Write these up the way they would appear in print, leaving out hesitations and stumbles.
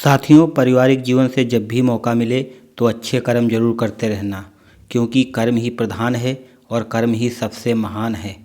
साथियों, पारिवारिक जीवन से जब भी मौका मिले तो अच्छे कर्म जरूर करते रहना, क्योंकि कर्म ही प्रधान है और कर्म ही सबसे महान है।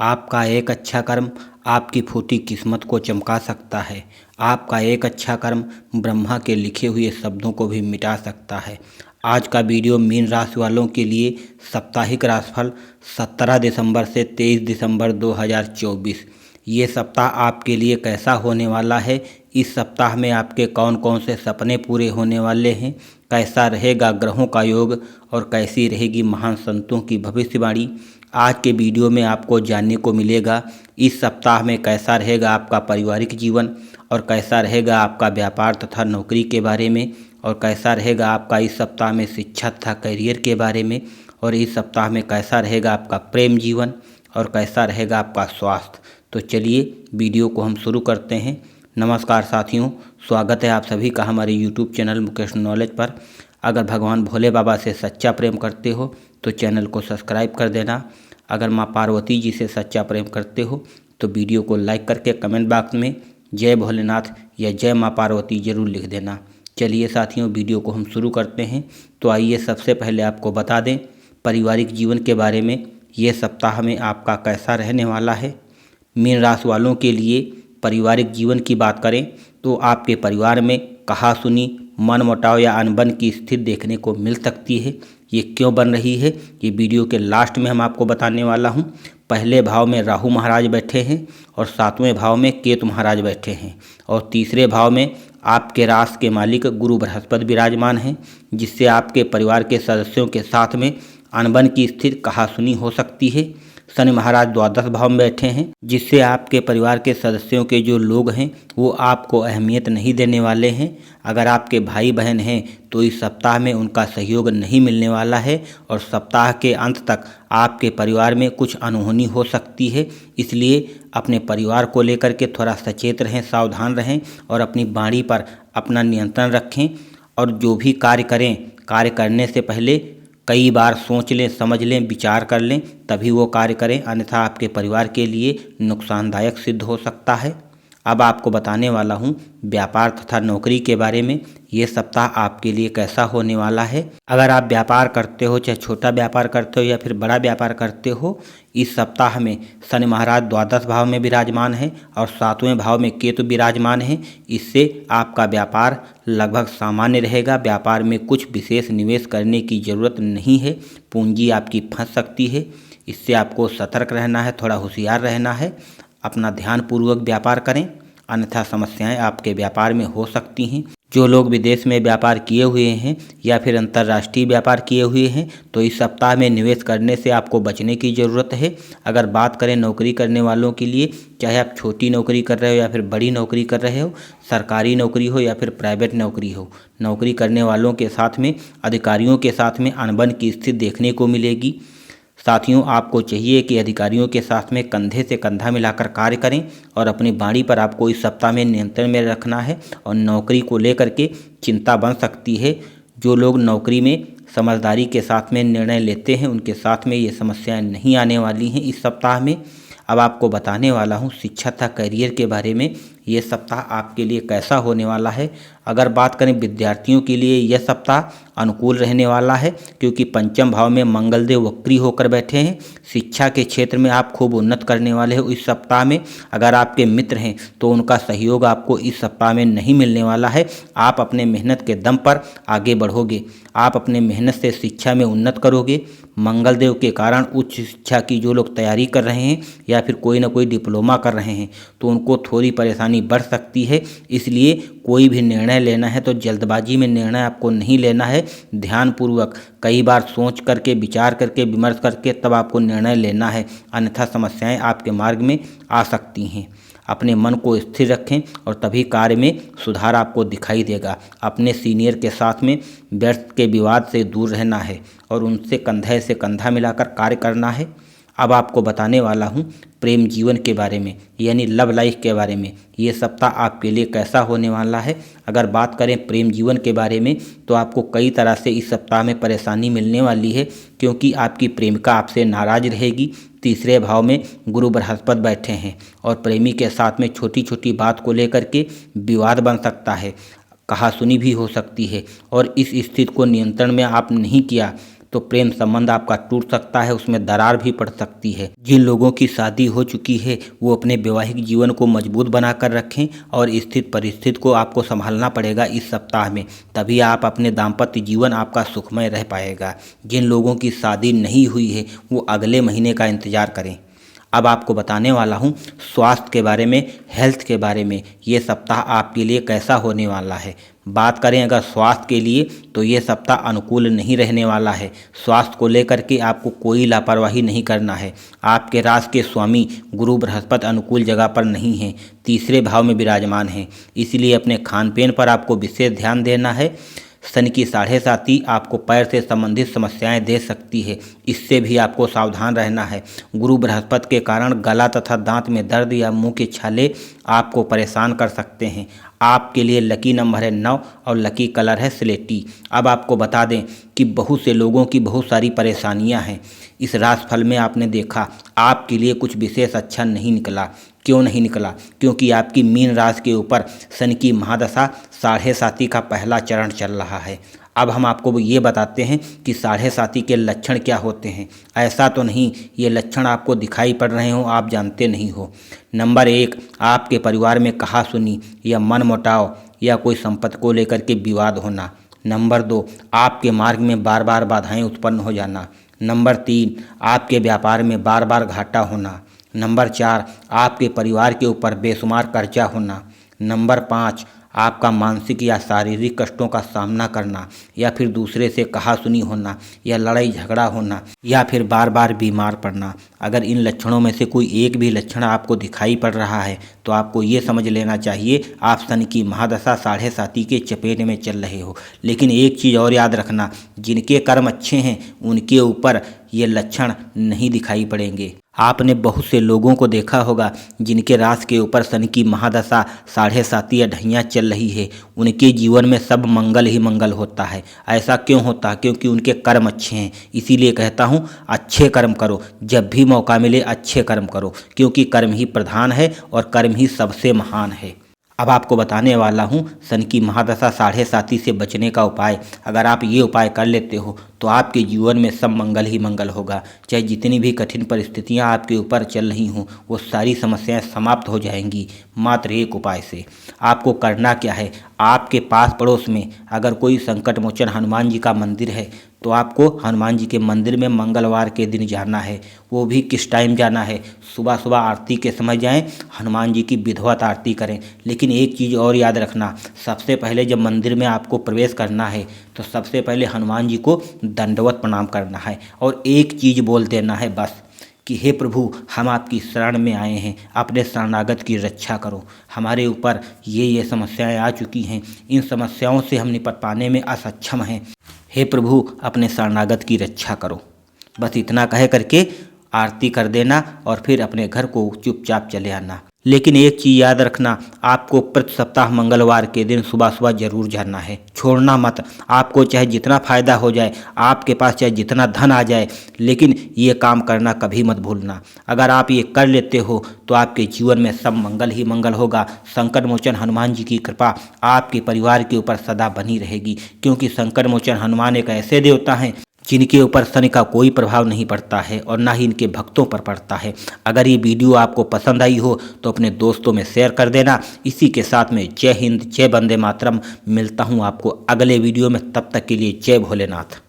आपका एक अच्छा कर्म आपकी फूटी किस्मत को चमका सकता है। आपका एक अच्छा कर्म ब्रह्मा के लिखे हुए शब्दों को भी मिटा सकता है। आज का वीडियो मीन राशि वालों के लिए साप्ताहिक राशिफल 17 दिसंबर से 23 दिसंबर 2024। ये सप्ताह आपके लिए कैसा होने वाला है, इस सप्ताह में आपके कौन कौन से सपने पूरे होने वाले हैं, कैसा रहेगा ग्रहों का योग और कैसी रहेगी महान संतों की भविष्यवाणी, आज के वीडियो में आपको जानने को मिलेगा। इस सप्ताह में कैसा रहेगा आपका पारिवारिक जीवन और कैसा रहेगा आपका व्यापार तथा नौकरी के बारे में, और कैसा रहेगा आपका इस सप्ताह में शिक्षा तथा करियर के बारे में, और इस सप्ताह में कैसा रहेगा आपका प्रेम जीवन और कैसा रहेगा आपका स्वास्थ्य। तो चलिए वीडियो को हम शुरू करते हैं। नमस्कार साथियों, स्वागत है आप सभी का हमारे YouTube चैनल मुकेश नॉलेज पर। अगर भगवान भोले बाबा से सच्चा प्रेम करते हो तो चैनल को सब्सक्राइब कर देना। अगर माँ पार्वती जी से सच्चा प्रेम करते हो तो वीडियो को लाइक करके कमेंट बॉक्स में जय भोलेनाथ या जय माँ पार्वती जरूर लिख देना। चलिए साथियों, वीडियो को हम शुरू करते हैं। तो आइए सबसे पहले आपको बता दें पारिवारिक जीवन के बारे में, ये सप्ताह में आपका कैसा रहने वाला है। मीन राशि वालों के लिए पारिवारिक जीवन की बात करें तो आपके परिवार में कहा-सुनी, मनमुटाव या अनबन की स्थिति देखने को मिल सकती है। ये क्यों बन रही है, ये वीडियो के लास्ट में हम आपको बताने वाला हूँ। पहले भाव में राहु महाराज बैठे हैं और 7वें भाव में केतु महाराज बैठे हैं, और तीसरे भाव में आपके राशि के मालिक गुरु बृहस्पति विराजमान हैं, जिससे आपके परिवार के सदस्यों के साथ में अनबन की स्थिति कहा-सुनी हो सकती है। शनि महाराज द्वादश भाव में बैठे हैं, जिससे आपके परिवार के सदस्यों के जो लोग हैं वो आपको अहमियत नहीं देने वाले हैं। अगर आपके भाई बहन हैं तो इस सप्ताह में उनका सहयोग नहीं मिलने वाला है, और सप्ताह के अंत तक आपके परिवार में कुछ अनहोनी हो सकती है। इसलिए अपने परिवार को लेकर के थोड़ा सचेत रहें, सावधान रहें और अपनी वाणी पर अपना नियंत्रण रखें। और जो भी कार्य करें, कार्य करने से पहले कई बार सोच लें, समझ लें, विचार कर लें, तभी वो कार्य करें, अन्यथा आपके परिवार के लिए नुकसानदायक सिद्ध हो सकता है। अब आपको बताने वाला हूँ व्यापार तथा नौकरी के बारे में, ये सप्ताह आपके लिए कैसा होने वाला है। अगर आप व्यापार करते हो, चाहे छोटा व्यापार करते हो या फिर बड़ा व्यापार करते हो, इस सप्ताह में शनि महाराज द्वादश भाव में विराजमान है और 7वें भाव में केतु विराजमान है। इससे आपका व्यापार लगभग सामान्य रहेगा। व्यापार में कुछ विशेष निवेश करने की ज़रूरत नहीं है, पूंजी आपकी फंस सकती है। इससे आपको सतर्क रहना है, थोड़ा होशियार रहना है। अपना ध्यानपूर्वक व्यापार करें, अन्यथा समस्याएं आपके व्यापार में हो सकती हैं। जो लोग विदेश में व्यापार किए हुए हैं या फिर अंतर्राष्ट्रीय व्यापार किए हुए हैं तो इस सप्ताह में निवेश करने से आपको बचने की ज़रूरत है। अगर बात करें नौकरी करने वालों के लिए, चाहे आप छोटी नौकरी कर रहे हो या फिर बड़ी नौकरी कर रहे हो, सरकारी नौकरी हो या फिर प्राइवेट नौकरी हो, नौकरी करने वालों के साथ में, अधिकारियों के साथ में अनबन की स्थिति देखने को मिलेगी। साथियों, आपको चाहिए कि अधिकारियों के साथ में कंधे से कंधा मिलाकर कार्य करें और अपनी वाणी पर आपको इस सप्ताह में नियंत्रण में रखना है। और नौकरी को लेकर के चिंता बन सकती है। जो लोग नौकरी में समझदारी के साथ में निर्णय लेते हैं उनके साथ में ये समस्याएं नहीं आने वाली हैं इस सप्ताह में। अब आपको बताने वाला हूँ शिक्षा तथा करियर के बारे में, ये सप्ताह आपके लिए कैसा होने वाला है। अगर बात करें विद्यार्थियों के लिए, यह सप्ताह अनुकूल रहने वाला है, क्योंकि पंचम भाव में मंगलदेव वक्री होकर बैठे हैं। शिक्षा के क्षेत्र में आप खूब उन्नत करने वाले हो इस सप्ताह में। अगर आपके मित्र हैं तो उनका सहयोग आपको इस सप्ताह में नहीं मिलने वाला है। आप अपने मेहनत के दम पर आगे बढ़ोगे, आप अपने मेहनत से शिक्षा में उन्नत करोगे। मंगलदेव के कारण उच्च शिक्षा की जो लोग तैयारी कर रहे हैं या फिर कोई ना कोई डिप्लोमा कर रहे हैं तो उनको थोड़ी परेशानी बढ़ सकती है। इसलिए कोई भी निर्णय लेना है तो जल्दबाजी में निर्णय आपको नहीं लेना है। ध्यानपूर्वक कई बार सोच करके, विचार करके, विमर्श करके तब आपको निर्णय लेना है, अन्यथा समस्याएं आपके मार्ग में आ सकती हैं। अपने मन को स्थिर रखें और तभी कार्य में सुधार आपको दिखाई देगा। अपने सीनियर के साथ में व्यर्थ के विवाद से दूर रहना है और उनसे कंधे से कंधा मिलाकर कार्य करना है। अब आपको बताने वाला हूँ प्रेम जीवन के बारे में, यानी लव लाइफ के बारे में, ये सप्ताह आपके लिए कैसा होने वाला है। अगर बात करें प्रेम जीवन के बारे में तो आपको कई तरह से इस सप्ताह में परेशानी मिलने वाली है, क्योंकि आपकी प्रेमिका आपसे नाराज रहेगी। तीसरे भाव में गुरु बृहस्पति बैठे हैं और प्रेमी के साथ में छोटी छोटी बात को लेकर के विवाद बन सकता है। कहासुनी भी हो सकती है। और इस स्थिति को नियंत्रण में आप नहीं किया तो प्रेम संबंध आपका टूट सकता है, उसमें दरार भी पड़ सकती है। जिन लोगों की शादी हो चुकी है वो अपने वैवाहिक जीवन को मजबूत बनाकर रखें और स्थित परिस्थिति को आपको संभालना पड़ेगा इस सप्ताह में, तभी आप अपने दाम्पत्य जीवन आपका सुखमय रह पाएगा। जिन लोगों की शादी नहीं हुई है वो अगले महीने का इंतजार करें। अब आपको बताने वाला हूँ स्वास्थ्य के बारे में, हेल्थ के बारे में, ये सप्ताह आपके लिए कैसा होने वाला है। बात करें अगर स्वास्थ्य के लिए तो ये सप्ताह अनुकूल नहीं रहने वाला है। स्वास्थ्य को लेकर के आपको कोई लापरवाही नहीं करना है। आपके राशि के स्वामी गुरु बृहस्पति अनुकूल जगह पर नहीं हैं, तीसरे भाव में विराजमान हैं, इसलिए अपने खान पीन पर आपको विशेष ध्यान देना है। शनि की 7.5 आपको पैर से संबंधित समस्याएं दे सकती है, इससे भी आपको सावधान रहना है। गुरु बृहस्पति के कारण गला तथा दांत में दर्द या मुंह के छाले आपको परेशान कर सकते हैं। आपके लिए लकी नंबर है 9 और लकी कलर है स्लेटी। अब आपको बता दें कि बहुत से लोगों की बहुत सारी परेशानियां हैं। इस राशिफल में आपने देखा आपके लिए कुछ विशेष अच्छा नहीं निकला। क्यों नहीं निकला? क्योंकि आपकी मीन राशि के ऊपर शनि की महादशा 7.5 का पहला चरण चल रहा है। अब हम आपको ये बताते हैं कि 7.5 के लक्षण क्या होते हैं। ऐसा तो नहीं ये लक्षण आपको दिखाई पड़ रहे हो, आप जानते नहीं हो। नंबर 1, आपके परिवार में कहासुनी या मनमुटाव या कोई संपत्ति को लेकर के विवाद होना। नंबर 2, आपके मार्ग में बार बार बाधाएं उत्पन्न हो जाना। नंबर 3, आपके व्यापार में बार बार घाटा होना। नंबर 4, आपके परिवार के ऊपर बेशुमार कर्जा होना। नंबर 5, आपका मानसिक या शारीरिक कष्टों का सामना करना, या फिर दूसरे से कहासुनी होना या लड़ाई झगड़ा होना, या फिर बार बार बीमार पड़ना। अगर इन लक्षणों में से कोई एक भी लक्षण आपको दिखाई पड़ रहा है तो आपको ये समझ लेना चाहिए आप शनि की महादशा 7.5 के चपेट में चल रहे हो। लेकिन एक चीज़ और याद रखना, जिनके कर्म अच्छे हैं उनके ऊपर ये लक्षण नहीं दिखाई पड़ेंगे। आपने बहुत से लोगों को देखा होगा जिनके राशि के ऊपर शनि की महादशा 7.5 या ढैया चल रही है, उनके जीवन में सब मंगल ही मंगल होता है। ऐसा क्यों होता है? क्योंकि उनके कर्म अच्छे हैं। इसीलिए कहता हूँ अच्छे कर्म करो, जब भी मौका मिले अच्छे कर्म करो, क्योंकि कर्म ही प्रधान है और कर्म ही सबसे महान है। अब आपको बताने वाला हूँ शनि की महादशा 7.5 से बचने का उपाय। अगर आप ये उपाय कर लेते हो तो आपके जीवन में सब मंगल ही मंगल होगा। चाहे जितनी भी कठिन परिस्थितियाँ आपके ऊपर चल रही हों वो सारी समस्याएं समाप्त हो जाएंगी मात्र एक उपाय से। आपको करना क्या है, आपके पास पड़ोस में अगर कोई संकट मोचन हनुमान जी का मंदिर है तो आपको हनुमान जी के मंदिर में मंगलवार के दिन जाना है। वो भी किस टाइम जाना है? सुबह सुबह आरती के समय जाएं, हनुमान जी की विधिवत आरती करें। लेकिन एक चीज़ और याद रखना, सबसे पहले जब मंदिर में आपको प्रवेश करना है तो सबसे पहले हनुमान जी को दंडवत प्रणाम करना है और एक चीज़ बोल देना है बस कि हे प्रभु, हम आपकी शरण में आए हैं, अपने शरणागत की रक्षा करो। हमारे ऊपर ये समस्याएं आ चुकी हैं, इन समस्याओं से हम निपट पाने में असक्षम हैं। हे प्रभु, अपने शरणागत की रक्षा करो। बस इतना कह करके आरती कर देना और फिर अपने घर को चुपचाप चले आना। लेकिन एक चीज़ याद रखना, आपको प्रति सप्ताह मंगलवार के दिन सुबह सुबह जरूर जाना है, छोड़ना मत। आपको चाहे जितना फ़ायदा हो जाए, आपके पास चाहे जितना धन आ जाए, लेकिन ये काम करना कभी मत भूलना। अगर आप ये कर लेते हो तो आपके जीवन में सब मंगल ही मंगल होगा। संकट मोचन हनुमान जी की कृपा आपके परिवार के ऊपर सदा बनी रहेगी, क्योंकि संकट मोचन हनुमान एक ऐसे देवता हैं जिनके ऊपर शनि का कोई प्रभाव नहीं पड़ता है और ना ही इनके भक्तों पर पड़ता है। अगर ये वीडियो आपको पसंद आई हो तो अपने दोस्तों में शेयर कर देना। इसी के साथ में जय हिंद, जय वंदे मातरम। मिलता हूँ आपको अगले वीडियो में, तब तक के लिए जय भोलेनाथ।